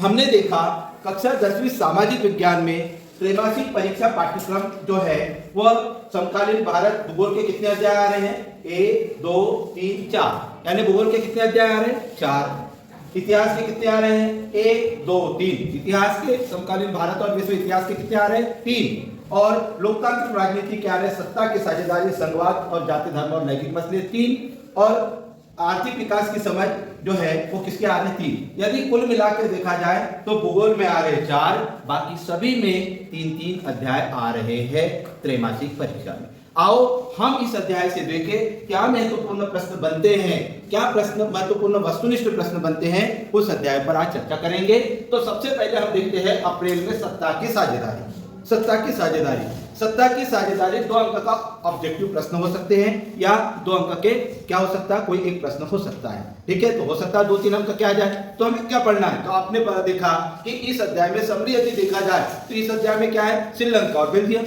हमने देखा कक्षा 10वीं सामाजिक विज्ञान में त्रैमासिक परीक्षा पाठ्यक्रम जो है वह समकालीन भारत भूगोल के कितने अध्याय आ रहे हैं? 1 2 3 4, यानी भूगोल के कितने अध्याय आ रहे हैं? 4। इतिहास के कितने आ रहे हैं? 1 2 3। इतिहास के समकालीन भारत और विश्व इतिहास के कितने आ रहे हैं? 3। और लोकतांत्रिक राजनीति के आ रहे हैं सत्ता की साझेदारी, संघवाद और जाति धर्म और नैतिक मसले 3। और आर्थिक विकास की समझ जो है वो किसके आ रहे हैं? 3। यदि कुल मिलाकर देखा जाए तो भूगोल में आ रहे हैं 4, बाकी सभी में 3-3 अध्याय आ रहे हैं त्रैमासिक परीक्षा में। आओ हम इस अध्याय से देखें क्या महत्वपूर्ण प्रश्न बनते हैं, क्या प्रश्न महत्वपूर्ण वस्तुनिष्ठ प्रश्न बनते हैं, उस अध्याय पर आज चर्चा करेंगे। तो सबसे पहले हम देखते हैं अप्रैल में सत्ता की साझेदारी। सत्ता की साझेदारी, सत्ता की साझेदारी 2 अंक का ऑब्जेक्टिव प्रश्न हो सकते हैं या 2 अंक के क्या हो सकता है, कोई एक प्रश्न हो सकता है। ठीक है, तो हो सकता है 2-3 अंक क्या आ जाए। तो हमें क्या पढ़ना है? तो आपने देखा कि इस अध्याय में समरी यदि देखा जाए तो इस अध्याय में क्या है? श्रीलंका और बेल्जियम,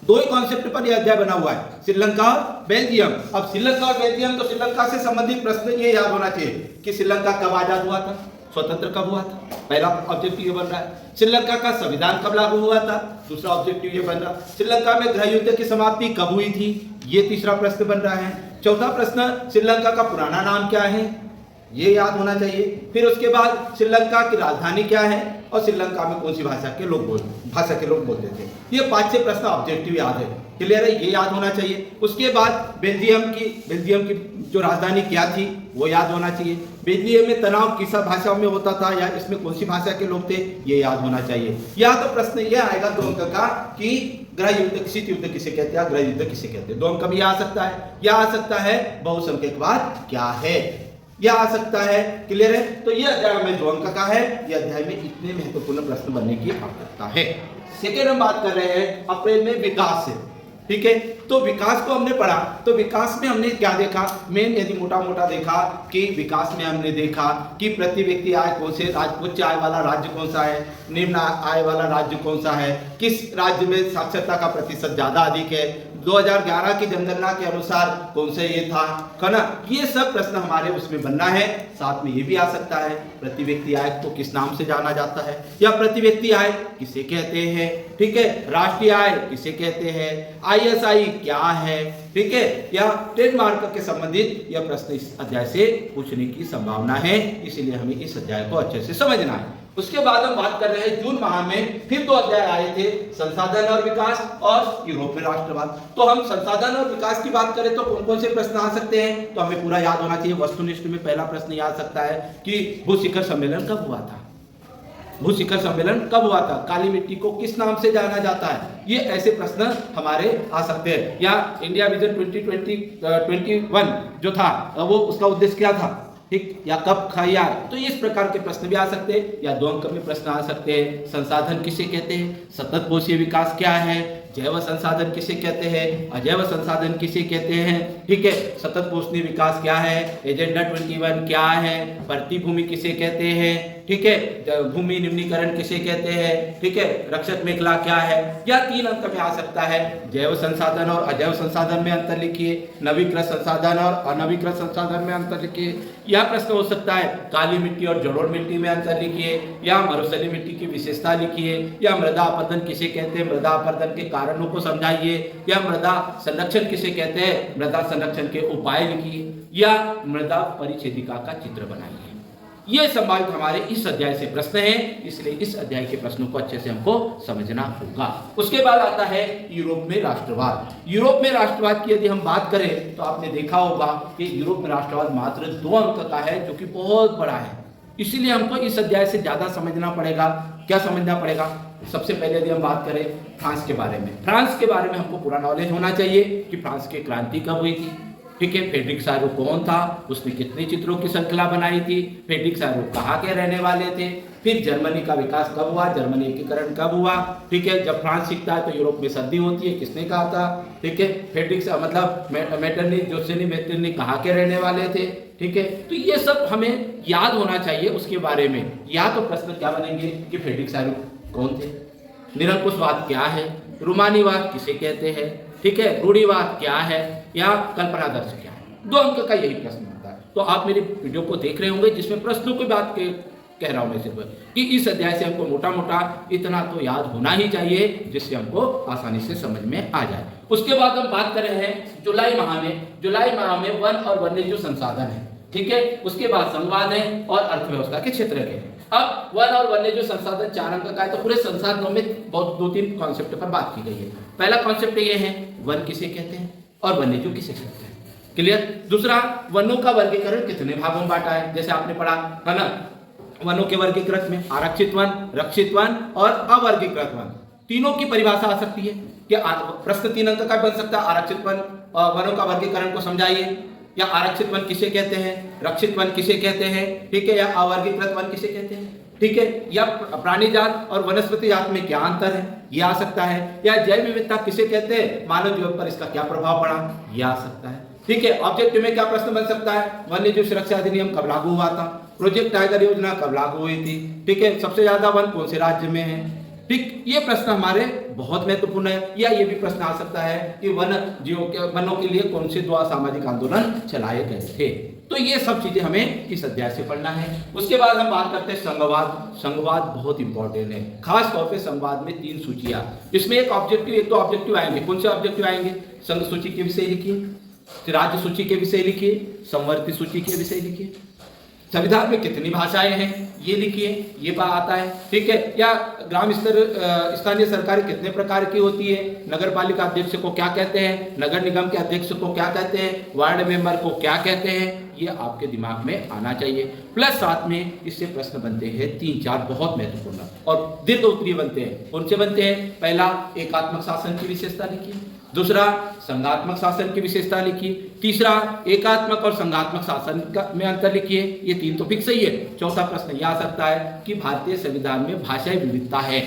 2 ही कॉन्सेप्ट पर यह अध्याय बना हुआ है, श्रीलंका और बेल्जियम। अब श्रीलंका और बेल्जियम, तो श्रीलंका से संबंधित प्रश्न ये याद होना चाहिए कि श्रीलंका कब आजाद हुआ था, स्वतंत्र कब हुआ था, पहला ऑब्जेक्टिव ये बन रहा है। श्रीलंका का संविधान कब लागू हुआ था, दूसरा ऑब्जेक्टिव ये बन रहा है। श्रीलंका में गृह युद्ध की समाप्ति कब हुई थी, ये तीसरा प्रश्न बन रहा है। चौथा प्रश्न, श्रीलंका का पुराना नाम क्या है, ये याद होना चाहिए। फिर उसके बाद श्रीलंका की राजधानी क्या है और श्रीलंका में कौन सी भाषा के लोग बोलते थे। ये 5 6 प्रश्न ऑब्जेक्टिव याद है, क्लियर है, ये याद होना चाहिए। उसके बाद बेल्जियम की जो राजधानी क्या थी वो याद होना चाहिए। बेल्जियम में तनाव किस भाषा में होता था या इसमें कौन सी भाषा के लोग थे, ये याद होना चाहिए। या तो प्रश्न ये आएगा 2 अंक का कि गृह युद्ध, शीत युद्ध किसे कहते हैं, गृह युद्ध किसे कहते हैं। 2 अंक भी आ सकता है। या आ सकता है बहुसंख्यकवाद क्या है, यह आ सकता है, क्लियर है। तो यह अध्याय में 2 अंक का है। यह अध्याय में इतने महत्वपूर्ण प्रश्न बनने की आवश्यकता है। सेकेंड हम बात कर रहे हैं अप्रैल में विकास से। ठीक है, तो विकास को हमने पढ़ा, तो विकास में हमने क्या देखा, मेन यदि मोटा मोटा देखा कि विकास में हमने देखा कि प्रति व्यक्ति आय कौन से उच्च आय वाला राज्य कौन सा है, निम्न आय वाला राज्य कौन सा है, किस राज्य में साक्षरता का प्रतिशत ज्यादा अधिक है, 2011 की जनगणना के अनुसार कौन से ये था ना। ये सब प्रश्न हमारे उसमें बनना है। साथ में ये भी आ सकता है प्रति व्यक्ति आय को किस नाम से जाना जाता है, या प्रति व्यक्ति आय किसे कहते हैं। ठीक है, राष्ट्रीय आय किसे कहते हैं, ISI क्या है, ठीक है, या ट्रेडमार्क के संबंधित यह प्रश्न इस अध्याय से पूछने की संभावना है, इसलिए हमें इस अध्याय को अच्छे से समझना है। उसके बाद हम बात कर रहे हैं जून माह में फिर 2 अध्याय आए थे, संसाधन और विकास और यूरोप में राष्ट्रवाद। तो हम संसाधन और विकास की बात करें तो कौन कौन से प्रश्न आ सकते हैं, तो हमें पूरा याद होना चाहिए। वस्तुनिष्ठ में पहला प्रश्न याद सकता है कि भू शिखर सम्मेलन कब हुआ था, भू शिखर सम्मेलन कब हुआ था, काली मिट्टी को किस नाम से जाना जाता है, ये ऐसे प्रश्न हमारे आ सकते हैं। या इंडिया विजन 2021 जो था वो उसका उद्देश्य क्या था, ठीक, या कब खाया, तो इस प्रकार के प्रश्न भी आ सकते हैं। या 2 अंक में प्रश्न आ सकते हैं, संसाधन किसे कहते हैं, सतत कोशीय विकास क्या है, जैव संसाधन किसे कहते हैं, अजैव संसाधन किसे कहते हैं। ठीक है, सतत पोषणीय विकास क्या है, एजेंडा 21 क्या है, बढ़ती भूमि किसे कहते हैं, ठीक है, भूमि निम्नीकरण किसे कहते हैं, ठीक है, रक्षक मेखला क्या है। या 3 अंक में आ सकता है, जैव संसाधन और अजैव संसाधन में अंतर लिखिए, नवीकृत संसाधन और अनवीकृत संसाधन में अंतर लिखिए। यह प्रश्न हो सकता है, काली मिट्टी और जलोढ़ मिट्टी में अंतर लिखिए, या मरुस्थलीय मिट्टी की विशेषता लिखिए, या मृदा अपरदन किसे कहते हैं, मृदा अपरदन के कारणों को समझाइए, या मृदा संरक्षण किसे कहते हैं, मृदा संरक्षण के उपाय लिखिए, या मृदा परिच्छेदिका का चित्र बनाइए। ये संभावित हमारे इस अध्याय से प्रश्न हैं, इसलिए इस अध्याय के प्रश्नों को अच्छे से हमको समझना होगा। उसके बाद आता है यूरोप में राष्ट्रवाद। यूरोप में राष्ट्रवाद की यदि हम बात करें तो आपने देखा होगा कि यूरोप में राष्ट्रवाद मात्र 2 अंक का है, जो कि बहुत बड़ा है, इसीलिए हमको इस अध्याय से ज्यादा समझना पड़ेगा। क्या समझना पड़ेगा, सबसे पहले यदि हम बात करें फ्रांस के बारे में, फ्रांस के बारे में हमको पूरा नॉलेज होना चाहिए कि फ्रांस की क्रांति कब हुई थी। ठीक है, फ्रेडरिक सारो कौन था, उसने कितने चित्रों की श्रृंखला बनाई थी, फ्रेडरिक सारो कहाँ के रहने वाले थे, फिर जर्मनी का विकास कब हुआ, जर्मनी एकीकरण कब हुआ। ठीक है, जब फ्रांस सीखता है तो यूरोप में सर्दी होती है, किसने कहा था। ठीक है, फ्रेडरिक मतलब मेटरनिच कहाँ के रहने वाले थे। ठीक है, तो ये सब हमें याद होना चाहिए उसके बारे में। या तो प्रश्न क्या बनेंगे कि फ्रेडरिक सारो कौन थे, निरंकुशवाद क्या है, रूमानीवाद किसे कहते हैं, ठीक है, रूढ़िवाद क्या है, या कल्पनादर्श क्या है। 2 अंक का यही प्रश्न होता है। तो आप मेरी वीडियो को देख रहे होंगे जिसमें प्रश्नों की बात के कह रहा हूं मैं सिर्फ कि इस अध्याय से हमको मोटा मोटा इतना तो याद होना ही चाहिए जिससे हमको आसानी से समझ में आ जाए। उसके बाद हम बात कर रहे हैं जुलाई माह में वन और वन्यजीव संसाधन है, ठीक है। उसके बाद संवाद है और अर्थव्यवस्था के क्षेत्र के। अब वन और वन्यजीव संसाधन 4 अंक का है, तो पूरे संसाधनों में बहुत 2-3 कॉन्सेप्ट पर बात की गई है। पहला कॉन्सेप्ट ये है वन किसे कहते हैं और वन्यजीव किसे कहते हैं, क्लियर। दूसरा, वनों का वर्गीकरण कितने भागों में बांटा है, जैसे आपने पढ़ा है ना, वनों के वर्गीकृत में आरक्षित वन, रक्षित वन और अवर्गीकृत वन, तीनों की परिभाषा आ सकती है। क्या प्रश्न 3 अंक का बन सकता है, आरक्षित वन वनों का वर्गीकरण को समझाइए, या आरक्षित वन किसे कहते हैं, रक्षित वन किसे कहते हैं, ठीक है, या अवर्गीकृत वन किसे कहते हैं, ठीक है, या प्राणी जात और वनस्पति जात में क्या अंतर है, यह आ सकता है, या जैव विविधता किसे कहते हैं, मानव जीवन पर इसका क्या प्रभाव पड़ा, यह आ सकता है, ठीक है। ऑब्जेक्टिव में क्या प्रश्न बन सकता है, वन्यजीव सुरक्षा अधिनियम कब लागू हुआ था, प्रोजेक्ट टाइगर योजना कब लागू हुई थी, ठीक है, सबसे ज्यादा वन कौन से राज्य में है, ठीक। ये प्रश्न हमारे बहुत महत्वपूर्ण है। या ये भी प्रश्न आ सकता है कि वनों के लिए कौन से 2 असामाजिक आंदोलन चलाए गए थे। तो ये सब चीजें हमें इस अध्याय से पढ़ना है। उसके बाद हम बात करते हैं संघवाद बहुत इंपॉर्टेंट है, खास तौर पे संवाद में 3 सूचियां, इसमें एक तो ऑब्जेक्टिव आएंगे। कौन से ऑब्जेक्टिव आएंगे, संघ सूची के विषय लिखिए, राज्य सूची के विषय लिखिए, संवर्ती सूची के विषय लिखिए, संविधान में कितनी भाषाएं हैं ये लिखिए, ये बात आता है, ठीक है। या ग्राम स्तर स्थानीय सरकारें कितने प्रकार की होती है, नगर पालिका अध्यक्ष को क्या कहते हैं, नगर निगम के अध्यक्ष को क्या कहते हैं, वार्ड मेंबर को क्या कहते हैं, ये आपके दिमाग में आना चाहिए। प्लस साथ में इससे प्रश्न बनते हैं 3-4 बहुत महत्वपूर्ण और दीर्घ उत्तरीय बनते हैं। कौन से बनते हैं, पहला एकात्मक शासन की विशेषता लिखिए, दूसरा संघात्मक शासन की विशेषता लिखिए, तीसरा एकात्मक और संघात्मक शासन में अंतर लिखिए, ये 3 तो फिक्स ही है। चौथा प्रश्न यह आ सकता है कि भारतीय संविधान में भाषाई विविधता है,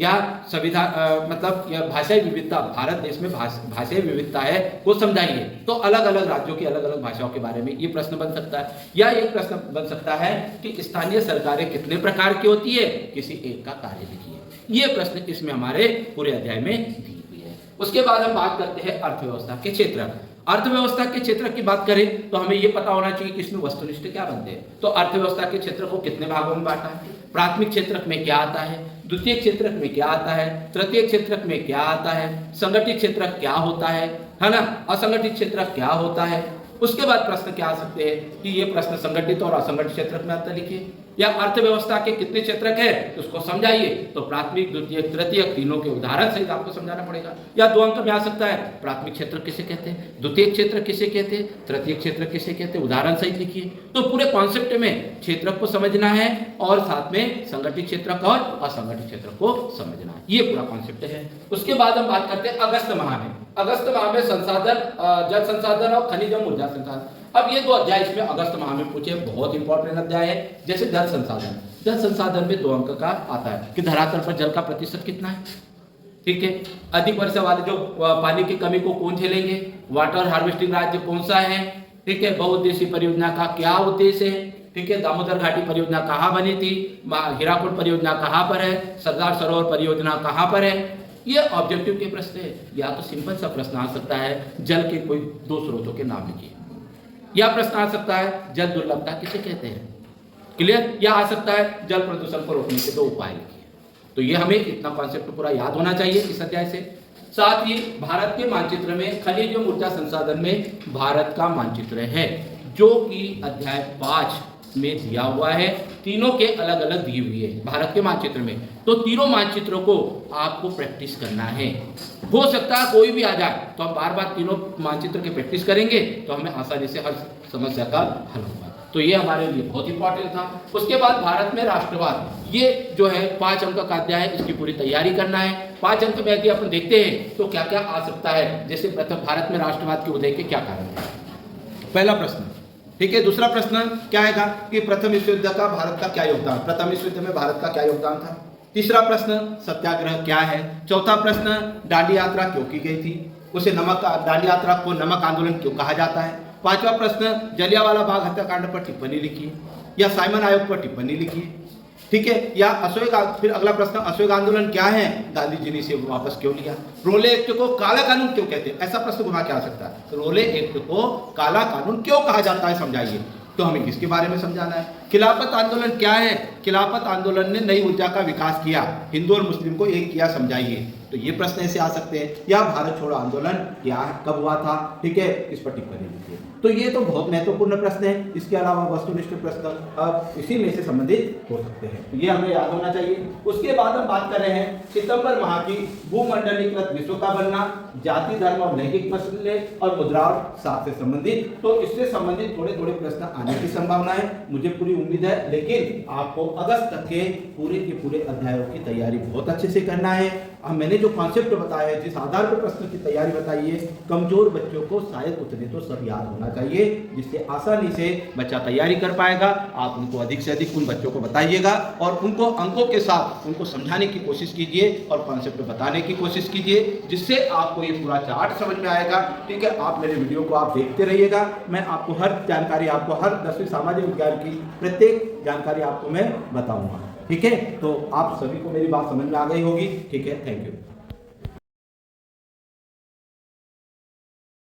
या संविधान मतलब यह भाषाई विविधता, भारत देश में भाषाई विविधता है, वो समझाइए। तो अलग अलग राज्यों की अलग अलग भाषाओं के बारे में ये प्रश्न बन सकता है। या एक प्रश्न बन सकता है कि स्थानीय सरकारें कितने प्रकार की होती है, किसी एक का कार्य लिखिए। ये प्रश्न इसमें हमारे पूरे अध्याय में दी हुई है। उसके बाद हम बात करते हैं अर्थव्यवस्था के क्षेत्र। अर्थव्यवस्था के क्षेत्र की बात करें तो हमें यह पता होना चाहिए कि इसमें वस्तुनिष्ठ क्या बनते हैं। तो अर्थव्यवस्था के क्षेत्र को कितने भागों में बांटा है, प्राथमिक क्षेत्रक में क्या आता है, द्वितीय क्षेत्रक में क्या आता है, तृतीय क्षेत्रक में क्या आता है, संगठित क्षेत्रक क्या होता है ना, असंगठित क्षेत्रक क्या होता है। उसके बाद प्रश्न क्या आ सकते हैं कि ये प्रश्न संगठित और असंगठित क्षेत्रक में अंतर लिखिए, या अर्थव्यवस्था के कितने क्षेत्रक है उसको समझाइए। तो प्राथमिक, द्वितीय, तृतीय तीनों के उदाहरण सहित आपको समझाना पड़ेगा। या 2 अंक में आ सकता है प्राथमिक क्षेत्र किसे कहते हैं, द्वितीय क्षेत्र किसे कहते हैं, तृतीय क्षेत्र किसे कहते हैं, उदाहरण सहित लिखिए। तो पूरे कॉन्सेप्ट में क्षेत्रक को समझना है और साथ में संगठित क्षेत्रक और असंगठित क्षेत्रक को समझना है, ये पूरा कॉन्सेप्ट है। उसके बाद हम बात करते हैं अगस्त माह में। अगस्त माह में संसाधन, जल संसाधन और खनिज एवं ऊर्जा संसाधन। अब ये 2 अध्याय इसमें अगस्त माह में पूछे, बहुत इंपॉर्टेंट अध्याय है। जैसे जल संसाधन, जल संसाधन में 2 अंक का आता है कि धरातल पर जल का प्रतिशत कितना है, ठीक है। अधिक वर्षा वाले जो पानी की कमी को कौन झेलेंगे, वाटर हार्वेस्टिंग राज्य कौन सा है, ठीक है। बहुउद्देशीय परियोजना का क्या उद्देश्य है, ठीक है। दामोदर घाटी परियोजना कहाँ बनी थी, हीराकुड परियोजना कहाँ पर है, सरदार सरोवर परियोजना कहाँ पर है। ये ऑब्जेक्टिव के प्रश्न है। या तो सिंपल सा प्रश्न आ सकता है जल के कोई 2 स्रोतों के नाम लिखिए, या प्रश्न आ सकता है जल दुर्लभता किसे कहते हैं, क्लियर। या आ सकता है जल प्रदूषण को रोकने के 2 उपाय लिखिए। तो ये हमें इतना कॉन्सेप्ट पूरा याद होना चाहिए इस अध्याय से। साथ ही भारत के मानचित्र में खनिज एवं ऊर्जा संसाधन में भारत का मानचित्र है, जो कि अध्याय 5 में दिया हुआ है। तीनों के अलग अलग दी हुई है भारत के मानचित्र में। तो तीनों मानचित्रों को आपको प्रैक्टिस करना है। हो सकता है कोई भी आ जाए तो हम बार बार तीनों मानचित्र की प्रैक्टिस करेंगे तो हमें आसानी से हर समस्या का हल होगा। तो ये हमारे लिए बहुत इंपॉर्टेंट था। उसके बाद भारत में राष्ट्रवाद, ये जो है 5 अंक का अध्याय है, इसकी पूरी तैयारी करना है। 5 अंक में यदि अपन देखते हैं तो क्या क्या आ सकता है। जैसे प्रथम, भारत में राष्ट्रवाद के उदय के क्या कारण है, पहला प्रश्न, ठीक है। दूसरा प्रश्न क्या आएगा कि प्रथम विश्व युद्ध का भारत का क्या योगदान, प्रथम विश्व युद्ध में भारत का क्या योगदान था। तीसरा प्रश्न सत्याग्रह क्या है। चौथा प्रश्न दांडी यात्रा क्यों की गई थी, उसे दांडी यात्रा को नमक आंदोलन क्यों कहा जाता है। पांचवा प्रश्न जलियांवाला बाग हत्याकांड पर टिप्पणी लिखिए, या साइमन आयोग पर टिप्पणी लिखिए, ठीक है। या अशोक, फिर अगला प्रश्न अशोक आंदोलन क्या है, गांधी जी ने इसे वापस क्यों लिया। रोले एक्ट को काला कानून क्यों कहते हैं, ऐसा प्रश्न घुमा के आ सकता है। रोले एक्ट को काला कानून क्यों कहा जाता है समझाइए। तो हमें किसके बारे में समझाना है? खिलाफत आंदोलन क्या है? खिलाफत आंदोलन ने नई ऊर्जा का विकास किया, हिंदू और मुस्लिम को एक किया, समझाइए। तो ये प्रश्न ऐसे आ सकते हैं। या भारत छोड़ो आंदोलन क्या कब हुआ था, ठीक है, इस पर टिप्पणी लिखिए। तो ये तो बहुत महत्वपूर्ण प्रश्न है। इसके अलावा वस्तुनिष्ठ प्रश्न अब इसी में से संबंधित हो सकते हैं, तो ये हमें याद होना चाहिए। उसके बाद हम बात कर रहे हैं सितंबर माह की भूमंडलीकृत विश्व का बनना, जाति धर्म और लैंगिक मसले और मुद्राओं साथ से संबंधित। तो इससे संबंधित थोड़े थोड़े प्रश्न आने की संभावना है, मुझे पूरी उम्मीद है। लेकिन आपको अगस्त तक के पूरे अध्यायों की तैयारी बहुत अच्छे से करना है। मैंने जो कॉन्सेप्ट बताया है, जिस आधार पर प्रश्न की तैयारी बताई है, कमजोर बच्चों को शायद उतने तो सब याद होना चाहिए, जिससे आसानी से बच्चा तैयारी कर पाएगा। आप उनको अधिक से अधिक उन बच्चों को बताइएगा और उनको अंकों के साथ उनको समझाने की कोशिश कीजिए और कॉन्सेप्ट बताने की कोशिश कीजिए, जिससे आपको ये पूरा चार्ट समझ में आएगा। ठीक है, आप मेरे वीडियो को आप देखते रहिएगा। मैं आपको हर जानकारी, आपको हर 10वीं सामाजिक विज्ञान की प्रत्येक जानकारी आपको मैं बताऊंगा। ठीक है, तो आप सभी को मेरी बात समझ में आ गई होगी। ठीक है, थैंक यू।